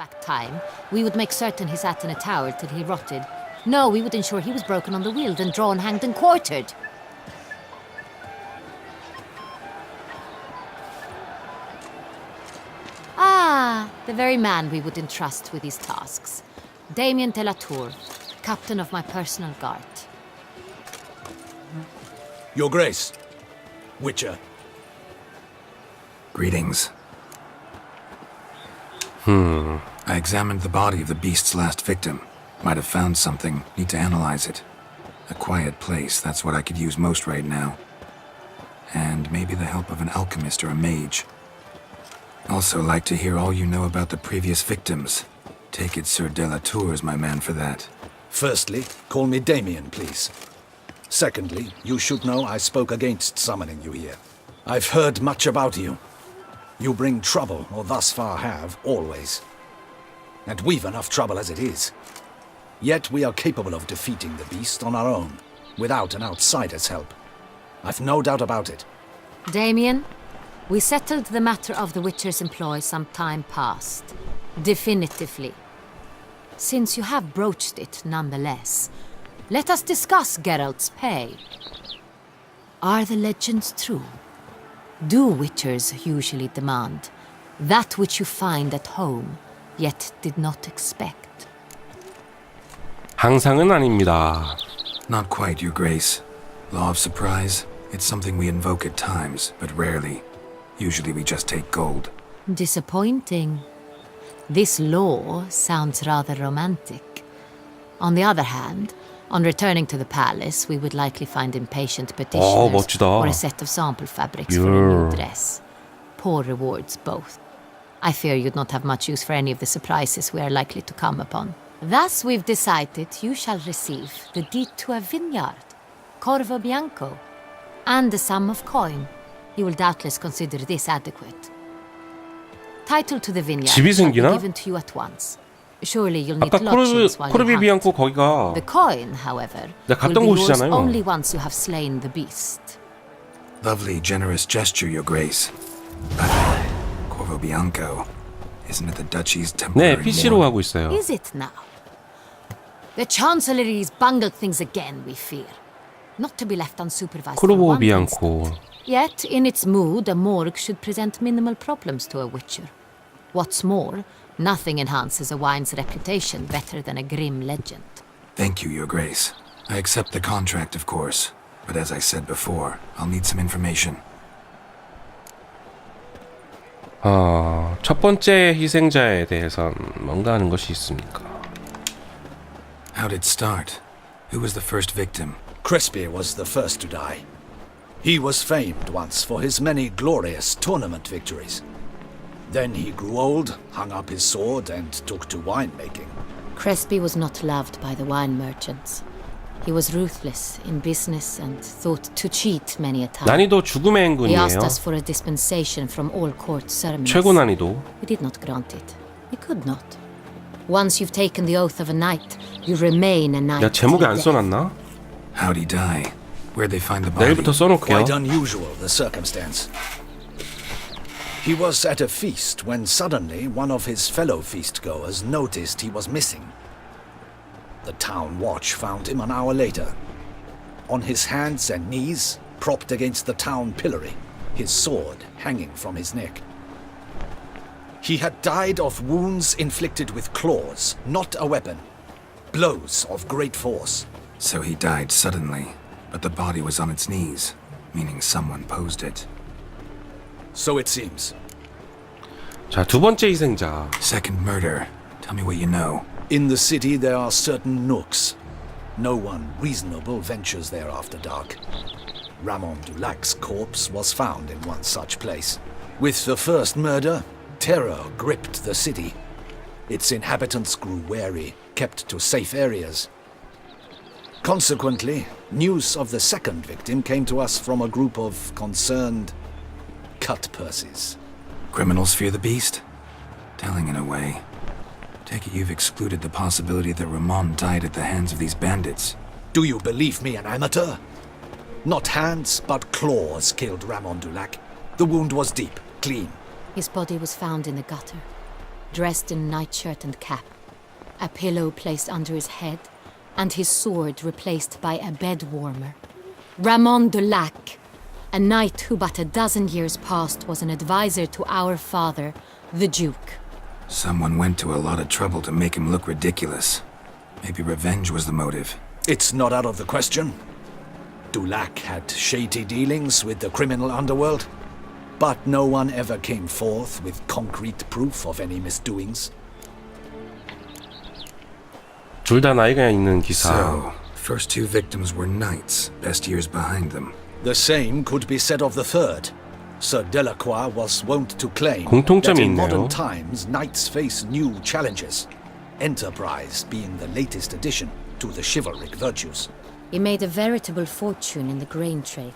back time, we would make certain he sat in a tower till he rotted. No, we would ensure he was broken on the wheel, then drawn, hanged, and quartered. Ah, the very man we would entrust with these tasks. Damien de la Tour, captain of my personal guard. Your Grace, Witcher. Greetings. I examined the body of the beast's last victim. Might have found something. Need to analyze it. A quiet place, that's what I could use most right now. And maybe the help of an alchemist or a mage. Also like to hear all you know about the previous victims. Take it Sir de la Tour is my man for that. Firstly, call me Damien, please. Secondly, you should know I spoke against summoning you here. I've heard much about you. You bring trouble, or thus far have, always. And we've enough trouble as it is. Yet we are capable of defeating the beast on our own, without an outsider's help. I've no doubt about it. Damien, we settled the matter of the Witcher's employ some time past. Definitively. Since you have broached it nonetheless, let us discuss Geralt's pay. Are the legends true? Do Witchers usually demand that which you find at home, yet did not expect? 항상은 아닙니다. Not quite, Your Grace. Law of surprise, it's something we invoke at times, but rarely. Usually we just take gold. Disappointing. This law sounds rather romantic. On the other hand, on returning to the palace, we would likely find impatient petitioners 멋지다. or a set of sample fabrics for a new dress. Poor rewards both. I fear you'd not have much use for any of the surprises we are likely to come upon. Thus we've decided you shall receive the deed to a vineyard, Corvo Bianco, and a sum of coin. You will doubtless consider this adequate. Title to the vineyard 집이 shall be 생기나? given to you at once. Surely you'll need 아까 lodgings while 코르비 you hunt. 비앙코 거기가 The coin, however, 내가 갔던 will be yours 곳이잖아요. only once you have slain the beast. Lovely, generous gesture, Your Grace. But Corvo Bianco, isn't it the Duchy's 네, temporary PC로 lord? 하고 있어요. Is it now? The Chancellery's bungled things again, we fear. Not to be left unsupervised for 코르보 one 비앙코. instant. Yet, in its mood, a morgue should present minimal problems to a Witcher. What's more, nothing enhances a wine's reputation better than a grim legend. Thank you, Your Grace. I accept the contract, of course. But as I said before, I'll need some information. 첫 번째 희생자에 대해선 뭔가 하는 것이 있습니까? How did it start? Who was the first victim? Crespi was the first to die. He was famed once for his many glorious tournament victories. Then he grew old, hung up his sword, and took to winemaking. Crespi was not loved by the wine merchants. He was ruthless in business and thought to cheat many a time. 난이도 죽음의 He asked 행군이에요. us for a dispensation from all court ceremonies. 최고 난이도. We did not grant it. We could not. Once you've taken the oath of a knight, you remain a knight. 야, 제목에 안 till death. 써놨나? How'd he die? Where'd they find the body? 내일부터 써놓을게요. Quite unusual, the circumstance. He was at a feast when suddenly one of his fellow feast-goers noticed he was missing. The town watch found him an hour later, on his hands and knees, propped against the town pillory, his sword hanging from his neck. He had died of wounds inflicted with claws, not a weapon. Blows of great force. So he died suddenly, but the body was on its knees, meaning someone posed it. So it seems. 자, 두 번째 희생자. Second murder. Tell me what you know. In the city there are certain nooks. No one reasonable ventures there after dark. Ramon Dulac's corpse was found in one such place. With the first murder, terror gripped the city. Its inhabitants grew wary, kept to safe areas. Consequently, news of the second victim came to us from a group of concerned cut-purses. Criminals fear the beast? Telling in a way. Take it you've excluded the possibility that Ramon died at the hands of these bandits. Do you believe me an amateur? Not hands, but claws killed Ramon Dulac. The wound was deep, clean. His body was found in the gutter. dressed in nightshirt and cap, a pillow placed under his head, and his sword replaced by a bed warmer. Ramon de Lac, a knight who but a dozen years past was an advisor to our father, the Duke. Someone went to a lot of trouble to make him look ridiculous. Maybe revenge was the motive. It's not out of the question. Dulac had shady dealings with the criminal underworld, but no one ever came forth with concrete proof of any misdoings. 둘 다 나이가 있는 기사. So, first two victims were knights, best years behind them. The same could be said of the third. Sir Delacroix was wont to claim 공통점이 that in 있네요. modern times knights face new challenges, enterprise being the latest addition to the chivalric virtues. He made a veritable fortune in the grain trade.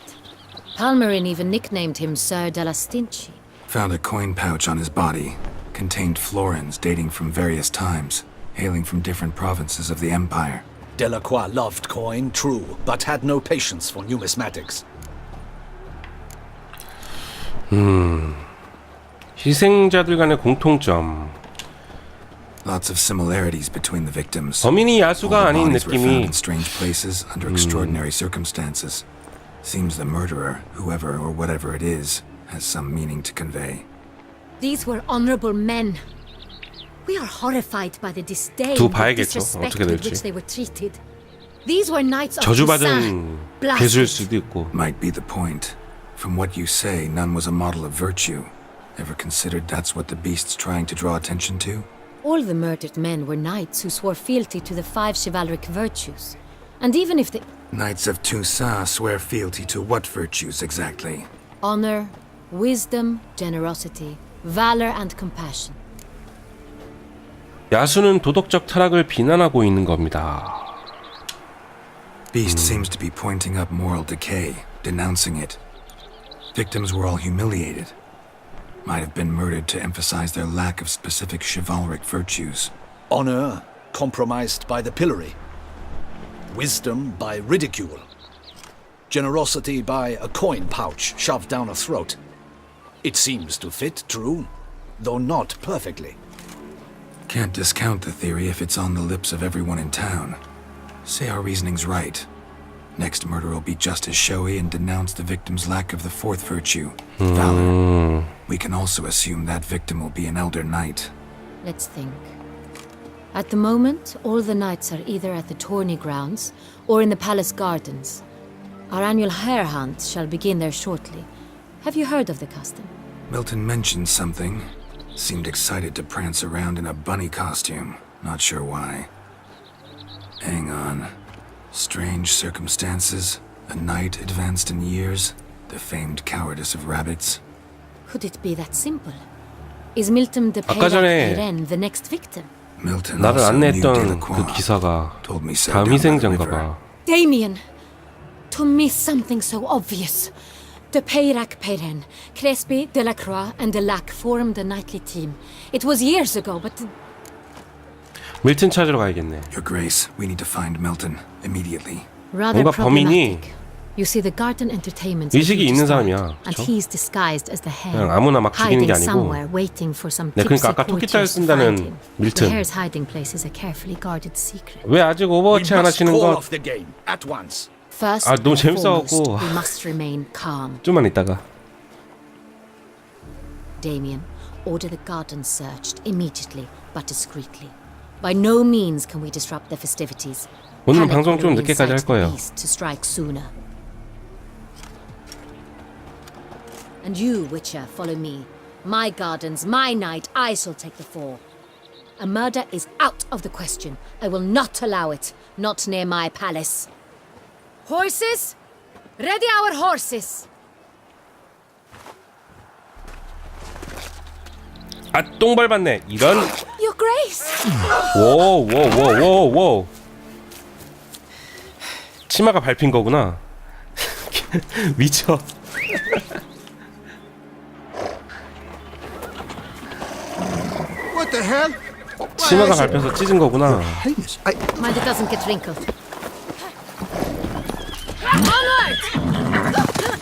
Palmerin even nicknamed him Sir de la Stinchi. Found a coin pouch on his body. Contained florins dating from various times, hailing from different provinces of the Empire. Delacroix loved coin, true, but had no patience for numismatics. 희생자들 간의 공통점. Lots of similarities between the victims. 범인이 All 야수가 the 아닌 bodies were found 느낌이 in strange places under extraordinary circumstances. Seems the murderer, whoever or whatever it is, has some meaning to convey. These were honorable men. We are horrified by the disdain 두 and 봐야겠죠. disrespect 어떻게 with 될지. which they were treated. These were knights of Toussaint, 저주받은 괴수일 수도 있고. Might be the point. From what you say, none was a model of virtue. Ever considered that's what the beast's trying to draw attention to? All the murdered men were knights who swore fealty to the 5 chivalric virtues. And even if they... Knights of Toussaint swear fealty to what virtues exactly? honor, wisdom, generosity, valor and compassion. 야수는 도덕적 타락을 비난하고 있는 겁니다. Beast seems to be pointing up moral decay, denouncing it. Victims were all humiliated. Might have been murdered to emphasize their lack of specific chivalric virtues. Honor compromised by the pillory. Wisdom by ridicule. Generosity by a coin pouch shoved down a throat. It seems to fit, true, though not perfectly. Can't discount the theory if it's on the lips of everyone in town. Say our reasoning's right. Next murder will be just as showy and denounce the victim's lack of the fourth virtue, valor. We can also assume that victim will be an elder knight. Let's think. At the moment, all the knights are either at the tourney grounds or in the palace gardens. Our annual hare hunt shall begin there shortly. Have you heard of the custom? Milton mentioned something. Seemed excited to prance around in a bunny costume. Not sure why. Hang on. Strange circumstances. A knight advanced in years. The famed cowardice of rabbits. Could it be that simple? Is Milton de 아까 전에 Peyrac the next victim? Milton 나를 also knew 안내했던 Delacroix. 그 기사가 Told me so 다음 down by the 희생자인가 river. 봐. Damien! To miss something so obvious. De Peyrac Peyren, Crespi, Delacroix, and Delac formed a knightly team. It was years ago, but... 밀튼 찾으러 가야겠네. Your Grace, we need to find Milton immediately. Rather 뭔가 problematic. 범인이 You see, the garden entertainments 의식이 are 있는 destroyed, 사람이야. and 그쵸? he's disguised as the hare, 그냥 아무나 막 죽이는 hiding 게 아니고. somewhere, waiting for some 네, tipsy 그러니까 아까 토끼살 courtiers to find 쓴다는 him. 밀튼. The hare's hiding place is a carefully guarded secret. 왜 아직 We 오버워치 안 must 하시는 call 거? off the game at once. First 아, 너무 and 재밌어갖고. foremost, we must remain calm. 좀만 있다가. Damien, order the garden searched immediately, but discreetly. By no means can we disrupt the festivities. 오늘 Panic 방송 좀 will 늦게까지 할 incite the 거예요. beast to strike sooner. And you, Witcher, follow me. My gardens, my night, I shall take the fall. A murder is out of the question. I will not allow it. Not near my palace. Horses? Ready our horses! 아, 똥 밟았네. 이런. Your Grace! 오. 치마가 밟힌 거구나. 위쳐. What the hell? 치마가 밟혀서 찢은 거구나. Highness, Mind it doesn't get wrinkled. Onward!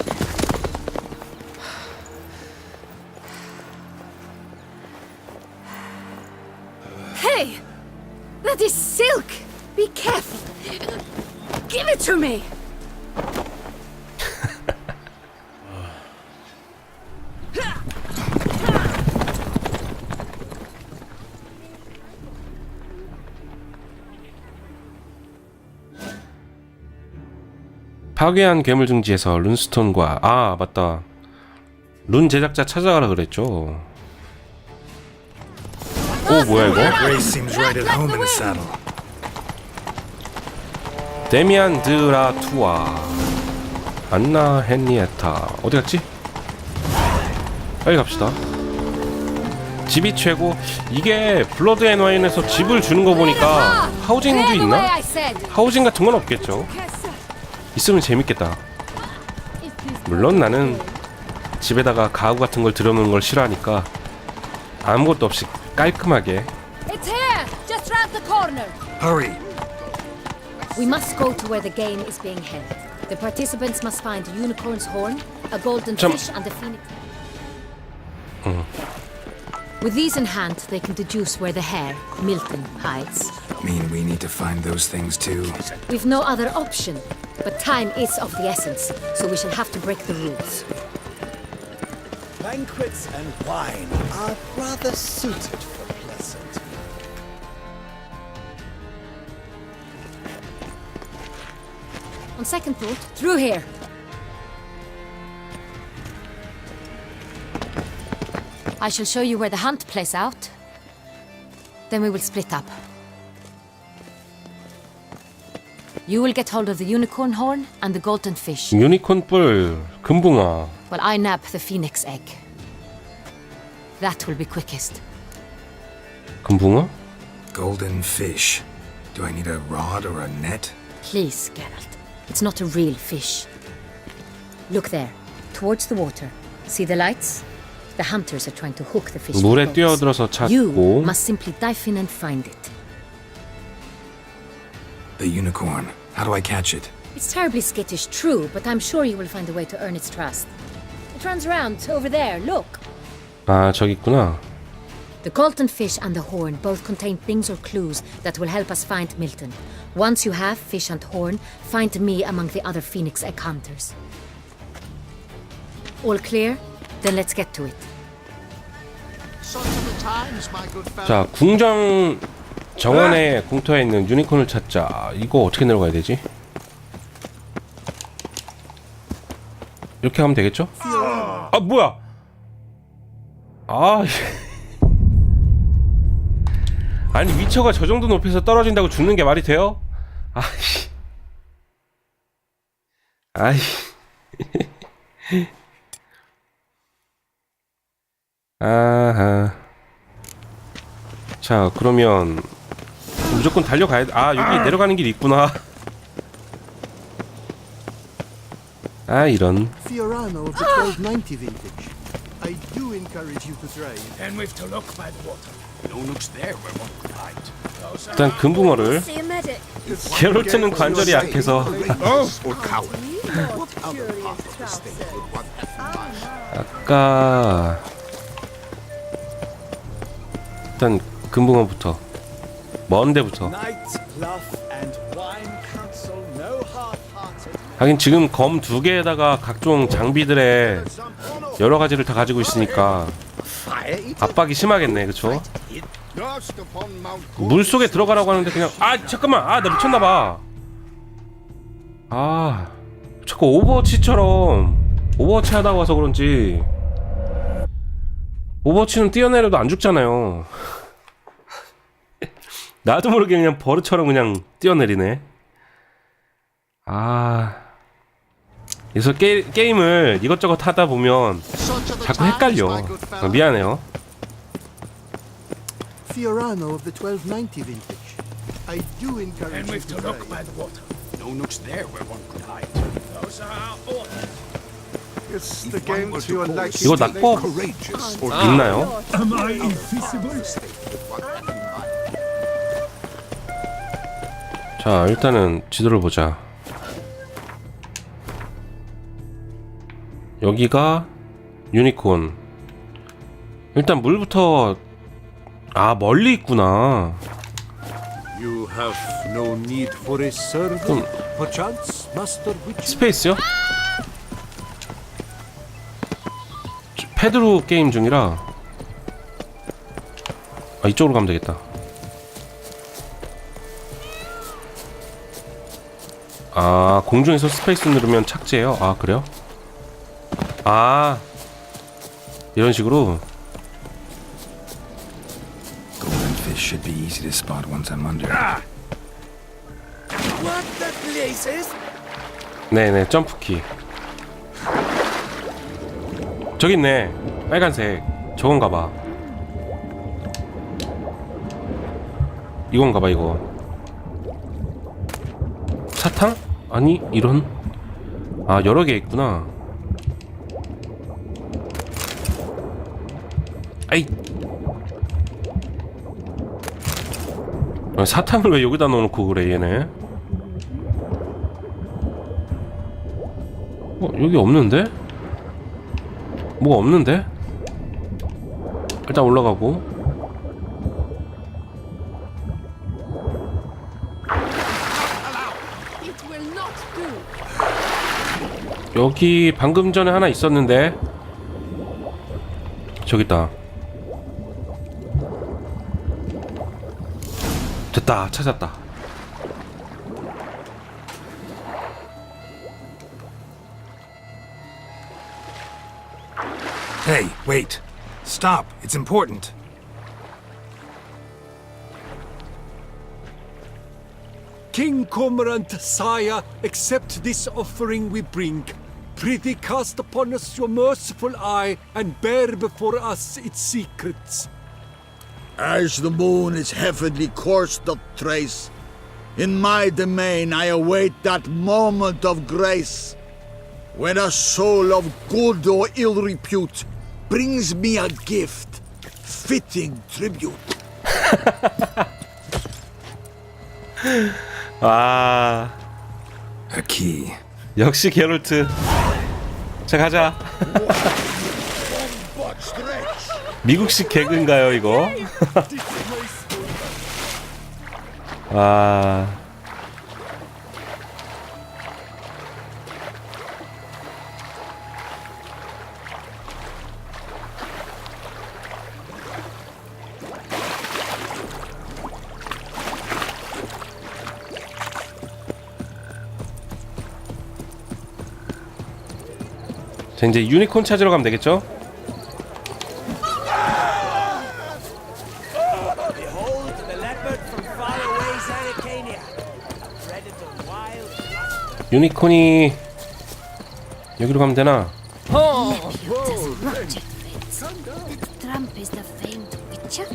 Hey! That is silk! Be careful! Give it to me! 파괴한 괴물 증지에서 룬스톤과 아 맞다 룬 제작자 찾아가라 그랬죠. 오 뭐야 이거? Grace seems right at home in the saddle. 데미안 드라투아 안나 헨리에타 어디 갔지? 빨리 갑시다. 집이 최고. 이게 블러드 앤 와인에서 집을 주는 거 보니까 하우징도 있나? 하우징 같은 건 없겠죠. 있으면 재밌겠다. 물론 나는 집에다가 가구 같은 걸 들여놓는 걸 싫어하니까 아무것도 없이 깔끔하게. It's here! Just round the corner! Hurry! We must go to where the game is being held. The participants must find a unicorn's horn, a golden fish, and a phoenix. With these in hand, they can deduce where the hare, Milton, hides. Mean we need to find those things too. We've no other option, but time is of the essence, so we shall have to break the rules. Banquets and wine are rather suited for pleasant. On second thought, through here. I shall show you where the hunt plays out. Then we will split up. You will get hold of the unicorn horn and the golden fish, 유니콘 뿔, 금붕어. while I nab the phoenix egg. That will be quickest. 금붕어? Golden fish. Do I need a rod or a net? Please, Geralt. It's not a real fish. Look there, towards the water. See the lights? The hunters are trying to hook the fish. 물에 with boats. 뛰어들어서 You 찾고. must simply dive in and find it. The unicorn. How do I catch it? It's terribly skittish, true, but I'm sure you will find a way to earn its trust. It runs around over there, look. 아 저기 있구나. The golden fish and the horn both contain things or clues that will help us find Milton. Once you have fish and horn, find me among the other phoenix egg hunters. All clear? Then let's get to it. Sons of the times, my good fellow. 자 궁정 정원의 공터에 있는 유니콘을 찾자. 이거 어떻게 내려가야 되지? 이렇게 하면 되겠죠? 아 뭐야? 아 아니 위쳐가 저 정도 높이에서 떨어진다고 죽는 게 말이 돼요? 아이씨 아이 아하 자 그러면 무조건 달려가야 돼. 아 여기 내려가는 길이 있구나. 아 이런. Fiorano of the 1290 vintage. I do encourage you to try. Then we've to look by the water. No nooks there where one could hide. 일단 금붕어를. See a medic. 게롤트는 관절이 약해서 Or coward. What other part of the state would want to find? 아까 일단 금붕어부터 먼 데부터. Knights, bluff, and wine counsel no half-hearted. 하긴 지금 검 두 개에다가 각종 장비들의 여러 가지를 다 가지고 있으니까 Fire eater. 압박이 심하겠네, 그쵸? Lost upon Mount 물 속에 들어가라고 하는데 그냥 아 잠깐만 아 나 미쳤나봐. 아 자꾸 오버워치처럼 오버워치 하다 와서 그런지 오버워치는 뛰어내려도 안 죽잖아요. 나도 모르게 그냥 버릇처럼 그냥 뛰어내리네. 아 그래서 게임을 이것저것 하다 보면 자꾸 헷갈려. 미안해요. Fiorano of the 1290 vintage. I do encourage you to look try. by the water. No nooks there where one could hide. Those are our orders. It's the game to your liking. 이거 낙법 있나요? 자 일단은 지도를 보자. 여기가 유니콘. 일단 물부터 아, 멀리 있구나. You have no need for a servant, perchance, Master Witcher? 스페이스요? 패드로 게임 중이라. 아, 이쪽으로 가면 되겠다. 아, 공중에서 스페이스 누르면 착지해요? 아, 그래요? 아, 이런 식으로. Golden fish should be easy to spot once I'm under. What the places? 네네, 점프키. 저기 있네. 빨간색. 저건가봐. 이건가봐, 이거. 사탕? 아니, 이런. 아, 여러 개 있구나. 아이. 사탕을 왜 여기다 넣어놓고 그래, 얘네? 여기 없는데? 뭐가 없는데? 일단 올라가고. 여기 방금 전에 하나 있었는데. 저기 있다. 됐다, 찾았다. Hey, wait. Stop. It's important. King Cormorant, sire, accept this offering we bring. Prithee cast upon us your merciful eye, and bear before us its secrets. As the moon its heavenly course doth trace, in my domain I await that moment of grace, when a soul of good or ill repute brings me a gift, fitting tribute. 아, A key. 역시 게롤트. 자, 가자. 미국식 개그인가요, 이거? 아. 자, 이제 유니콘 찾으러 가면 되겠죠? 유니콘이 여기로 가면 되나? Trump is the famed witcher.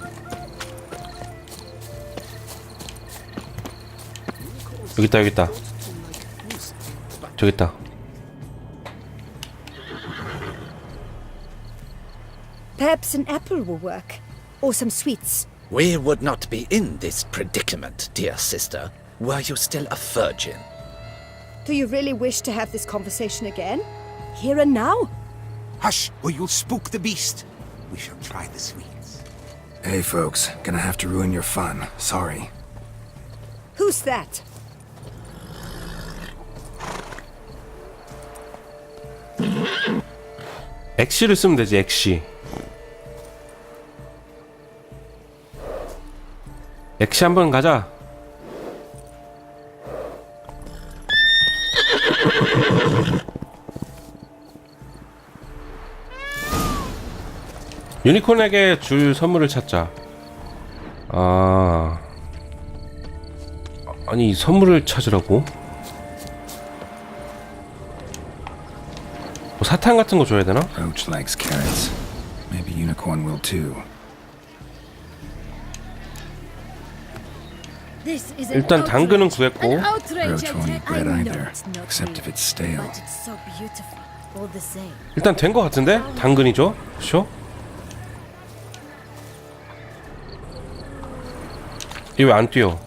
여기 있다, 여기 있다. 저기 있다. Perhaps an apple will work, or some sweets. We would not be in this predicament, dear sister, were you still a virgin. Do you really wish to have this conversation again? Here and now? Hush, or you'll spook the beast. We shall try the sweets. Hey, folks. Gonna have to ruin your fun. Sorry. Who's that? 엑시를 쓰면 되지, 엑시. 엑시 한번 가자. 유니콘에게 줄 선물을 찾자. 아, 아니 선물을 찾으라고? 뭐 사탕 같은 거 줘야 되나? Roach likes carrots. Maybe Unicorn will too. This is an 일단 당근은 outrage. 구했고. An outrage, Roach won't eat bread I know either, it's not except real, if it's stale. but it's so beautiful, all the same. 일단 된 거 같은데? 당근이죠? 그쵸? 얘 왜 안 뛰어?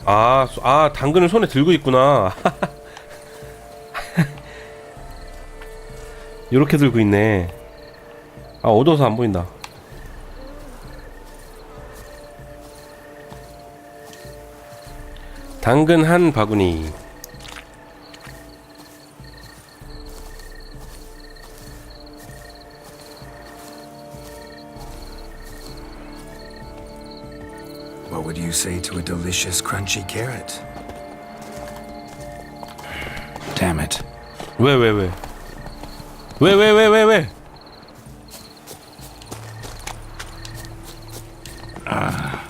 아, 당근을 손에 들고 있구나. 요렇게 들고 있네. 아, 어두워서 안 보인다. 당근 한 바구니. What would you say to a delicious crunchy carrot? Damn it. 왜? 왜?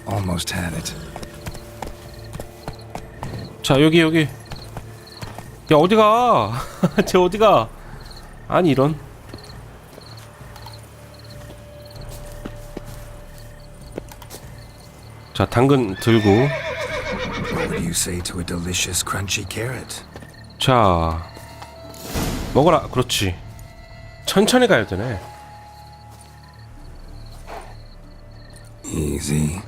Almost had it. 자, 여기. 야, 어디가? 쟤 어디가? 아니, 이런. 자, 당근 들고. What would you say to a delicious crunchy carrot? 자, 먹어라. 그렇지. 천천히 가야 되네. Easy.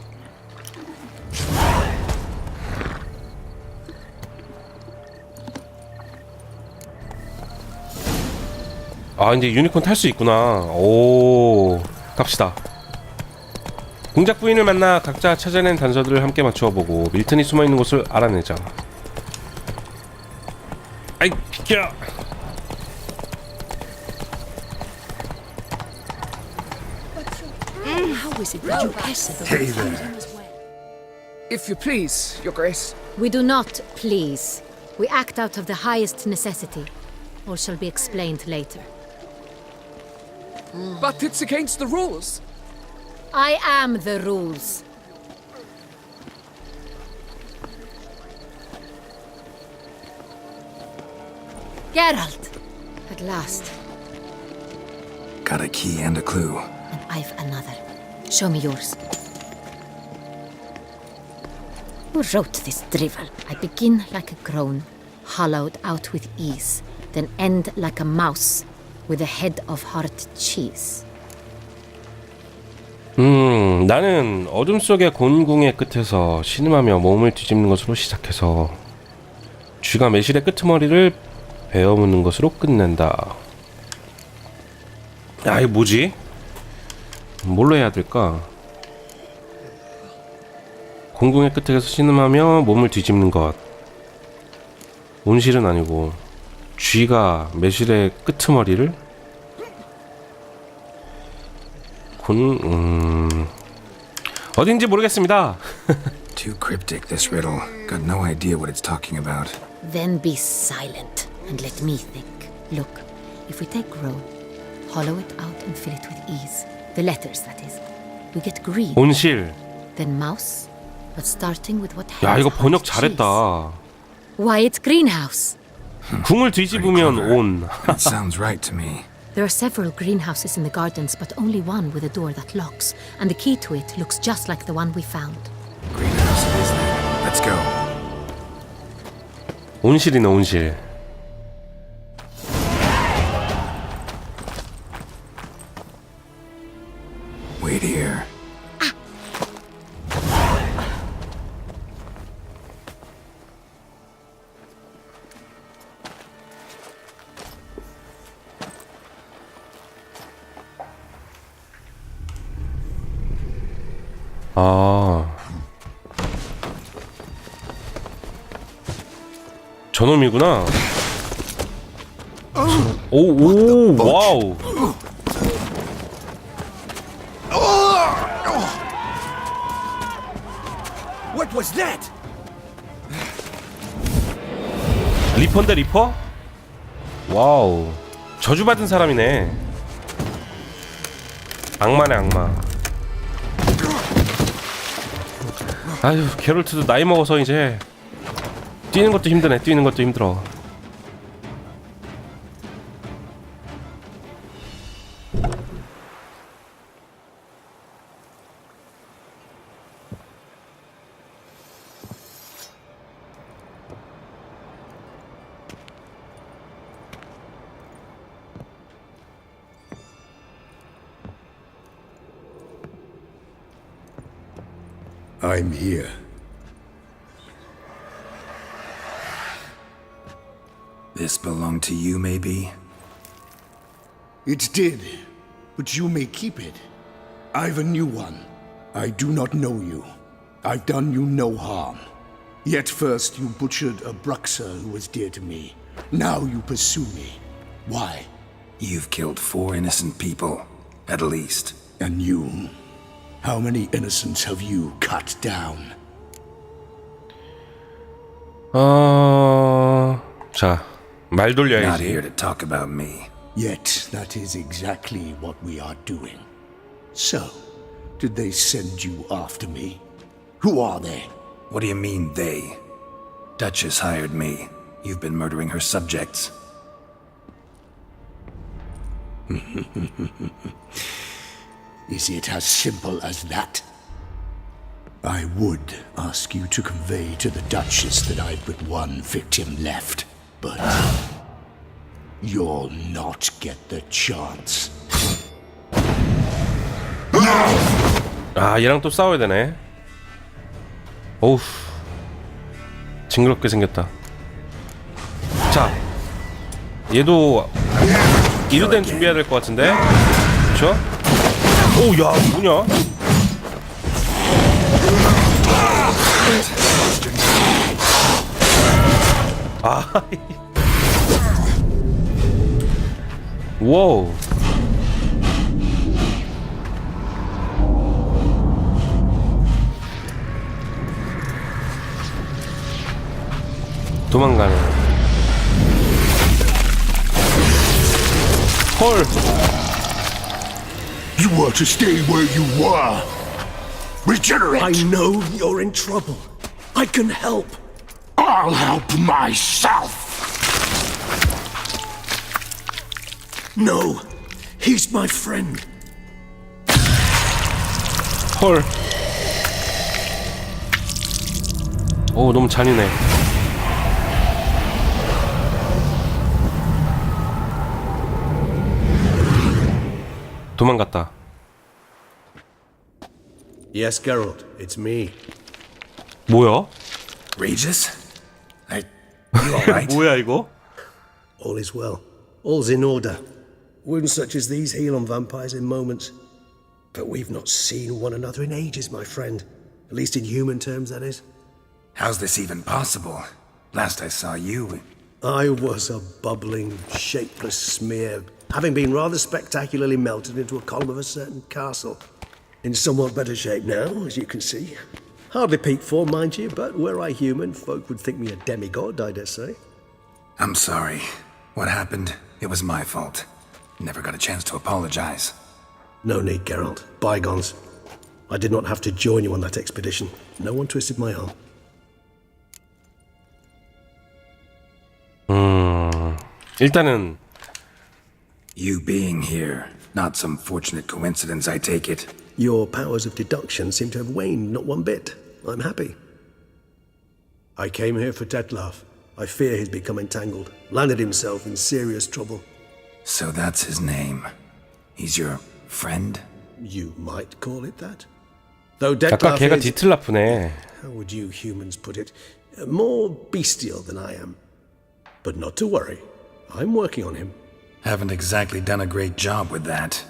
아, 이제 유니콘 탈 수 있구나. 오, 갑시다. 공작 부인을 만나 각자 찾아낸 단서들을 함께 맞추어보고 밀튼이 숨어있는 곳을 알아내자. 아이, 비켜! Hey there. If you please, Your Grace. We do not please. We act out of the highest necessity. All shall be explained later. But it's against the rules. I am the rules. Geralt! At last. Got a key and a clue. And I've another. Show me yours. Who wrote this drivel? I begin like a groan, hollowed out with ease, then end like a mouse with a head of hard cheese. 나는 어둠 속의 곤궁의 끝에서 신음하며 몸을 뒤집는 것으로 시작해서 쥐가 매실의 끄트머리를 베어무는 것으로 끝낸다. 아, 이거 뭐지? 뭘로 해야 될까? 곤궁의 끝에서 신음하며 몸을 뒤집는 것. 온실은 아니고 쥐가 매실의 끄트머리를 어딘지 모르겠습니다. Too cryptic, this riddle. Got no idea what it's talking about. Then be silent and let me think. Look, if we take row, hollow it out and fill it with ease. The letters, that is. We get green. 온실. Then mouse, but starting with what 야, has 이거 번역 hard cheese. 잘했다. Why, it's greenhouse. 궁을 뒤집으면 온. That sounds right to me. There are several greenhouses in the gardens, but only one with a door that locks, and the key to it looks just like the one we found. Greenhouse it is then. Let's go. 온실이네, 온실. Wait here. 아, 저놈이구나. 오, 와우. What was that? 리퍼인데 리퍼? 와우, 저주받은 사람이네. 악마네, 악마. 아유, 게롤트도 나이 먹어서 이제 뛰는 것도 힘드네. 뛰는 것도 힘들어. I'm here. This belonged to you, maybe? It did, but you may keep it. I've a new one. I do not know you. I've done you no harm. Yet first you butchered a Bruxer who was dear to me. Now you pursue me. Why? You've killed 4 innocent people, at least. And you? How many innocents have you cut down? 자, 말 Not 돌려야지. here to talk about me. Yet that is exactly what we are doing. So, did they send you after me? Who are they? What do you mean, they? Duchess hired me. You've been murdering her subjects. Is it as simple as that? I would ask you to convey to the Duchess that I've but one victim left, but you'll not get the chance. 아, 얘랑 또 싸워야 되네. 어우, 징그럽게 생겼다. 자, 얘도 이르덴 준비해야 될 것 같은데, 그렇죠? 오, 야, 뭐냐? 아, 와우. 도망가네. 헐. You were to stay where you were. Regenerate. I know you're in trouble. I can help. I'll help myself. No, he's my friend. 헐. 오, 너무 잔인해. 도망갔다. Yes, Geralt, it's me. 뭐야? Regis? You alright? 뭐야 이거? All is well. All's in order. Wounds such as these heal on vampires in moments. But we've not seen one another in ages, my friend. At least in human terms, that is. How's this even possible? Last I saw you... I was a bubbling, shapeless smear, having been rather spectacularly melted into a column of a certain castle. In somewhat better shape now, as you can see. Hardly peak form, mind you, but were I human, folk would think me a demigod, I dare say. I'm sorry. What happened? It was my fault. Never got a chance to apologize. No need, Geralt. Bygones. I did not have to join you on that expedition. No one twisted my arm. 일단은 You being here, not some fortunate coincidence, I take it. Your powers of deduction seem to have waned not one bit. I'm happy. I came here for Detlef. I fear he's become entangled, landed himself in serious trouble. So that's his name. He's your friend? You might call it that. Though 아까 걔가 Detlef is, 디틀라프네. how would you humans put it, more bestial than I am. But not to worry. I'm working on him. Haven't exactly done a great job with that.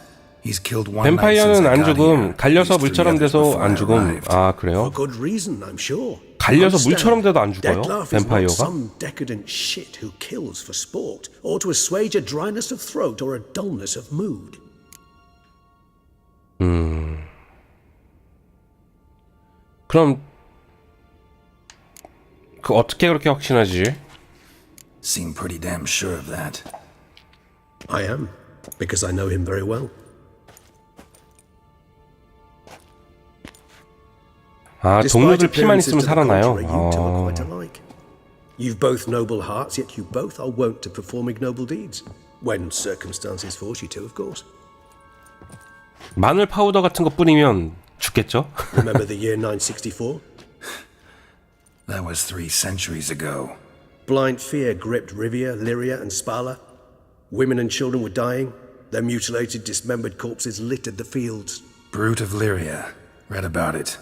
He's killed one knight since 뱀파이어는 I 안 got 죽음, here. 갈려서 At least 3 물처럼 others 돼서 before I 안 죽음. arrived. 아, For 그래요? good reason, I'm sure. 갈려서 Understand, 물처럼 돼도 안 죽어요? Detlef is not 뱀파이어가? some decadent shit who kills for sport, or to assuage a dryness of throat or a dullness of mood. 그럼 그 어떻게 그렇게 확신하지? Seem pretty damn sure of that. I am, because I know him very well. 아, Despite 동료들 피만 appearances 있으면 to the 살아나요. contrary, you two are quite alike. You've both noble hearts, yet you both are wont to perform ignoble deeds. When circumstances force you to, of course. 마늘 파우더 같은 거 뿌리면 죽겠죠? Remember the year 964? That was 3 centuries ago. Blind fear gripped Rivia, Lyria, and Spala. Women and children were dying. Their mutilated, dismembered corpses littered the fields. Brute of Lyria. Read about it.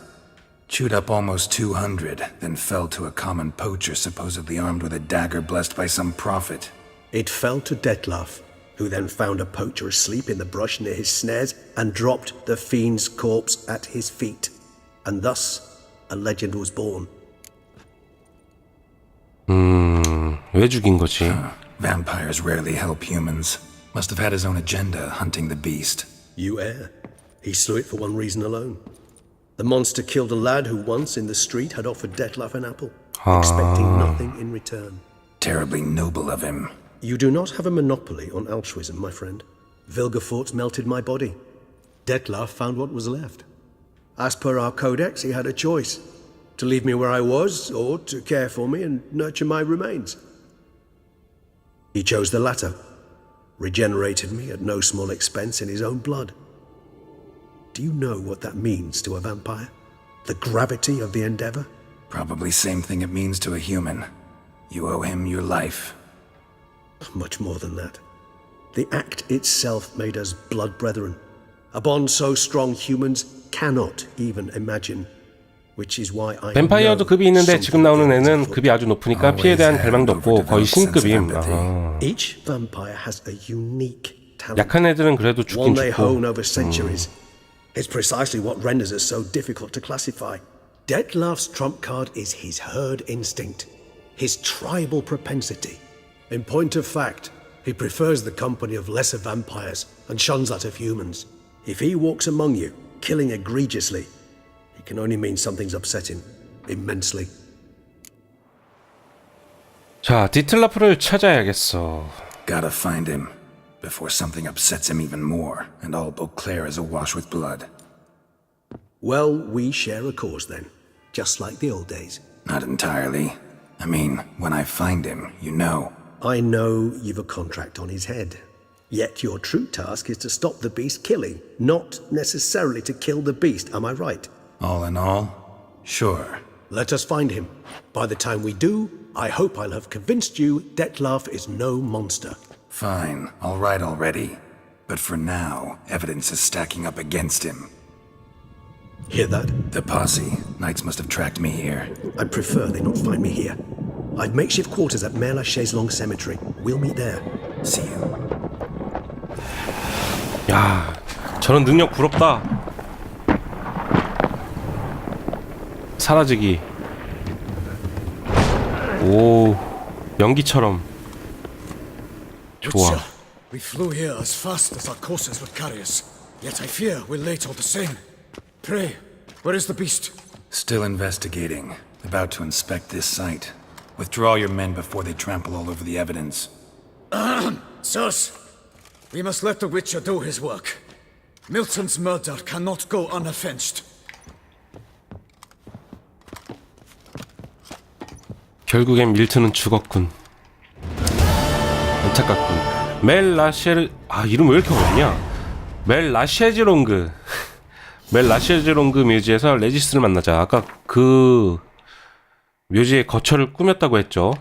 Chewed up almost 200, then fell to a common poacher supposedly armed with a dagger blessed by some prophet. It fell to Detlef, who then found a poacher asleep in the brush near his snares and dropped the fiend's corpse at his feet. And thus, a legend was born. 왜 죽인 거지? Vampires rarely help humans. Must have had his own agenda hunting the beast. You err. He slew it for one reason alone. The monster killed a lad who once in the street had offered Detlef an apple, expecting nothing in return. Terribly noble of him. You do not have a monopoly on altruism, my friend. Vilgefortz melted my body. Detlef found what was left. As per our codex, he had a choice: to leave me where I was, or to care for me and nurture my remains. He chose the latter, regenerated me at no small expense in his own blood. Do you know what that means to a vampire? The gravity of the endeavor? Probably same thing it means to a human. You owe him your life. Much more than that. The act itself made us blood brethren. A bond so strong humans cannot even imagine. Which is why I 뱀파이어도 급이 있는데 지금 나오는 애는 급이 아주 높으니까 피해에 대한 갈망도 없고 거의 신급임. Each vampire has a unique talent. 약한 애들은 그래도 죽긴 One they 죽고. hone over centuries. It's precisely what renders us so difficult to classify. Detlef's trump card is his herd instinct, his tribal propensity. In point of fact, he prefers the company of lesser vampires and shuns that of humans. If he walks among you, killing egregiously, it can only mean something's upsetting immensely. 자, 디틀라프를 찾아야겠어. Gotta find him before something upsets him even more and all Beauclair is awash with blood. Well, we share a cause then, just like the old days. Not entirely. I mean, when I find him, you know. I know you've a contract on his head. Yet your true task is to stop the beast killing, not necessarily to kill the beast, am I right? All in all, sure. Let us find him. By the time we do, I hope I'll have convinced you Detlef is no monster. Fine, all right already. But for now, evidence is stacking up against him. Hear that? The posse. Knights must have tracked me here. I'd prefer they not find me here. I've makeshift quarters at Mère Lachaise Long Cemetery. We'll meet there. See you. 야, 저런 능력 부럽다. 사라지기. 오, 연기처럼. 좋아. We flew here as fast as our courses would carry us. Yet I fear we're late all the same. Pray, where is the beast? Still investigating. About to inspect this site. Withdraw your men before they trample all over the evidence. Sirs, we must let the Witcher do his work. Milton's murder cannot go unavenged. 결국엔 밀트는 죽었군. 안타깝군. 멜 라셰르... 아, 이름 왜 이렇게 어렵냐? 멜 라셰즈롱그. 멜 라셰즈롱그 묘지에서 레지스를 만나자. 아까 그 묘지의 거처를 꾸몄다고 했죠.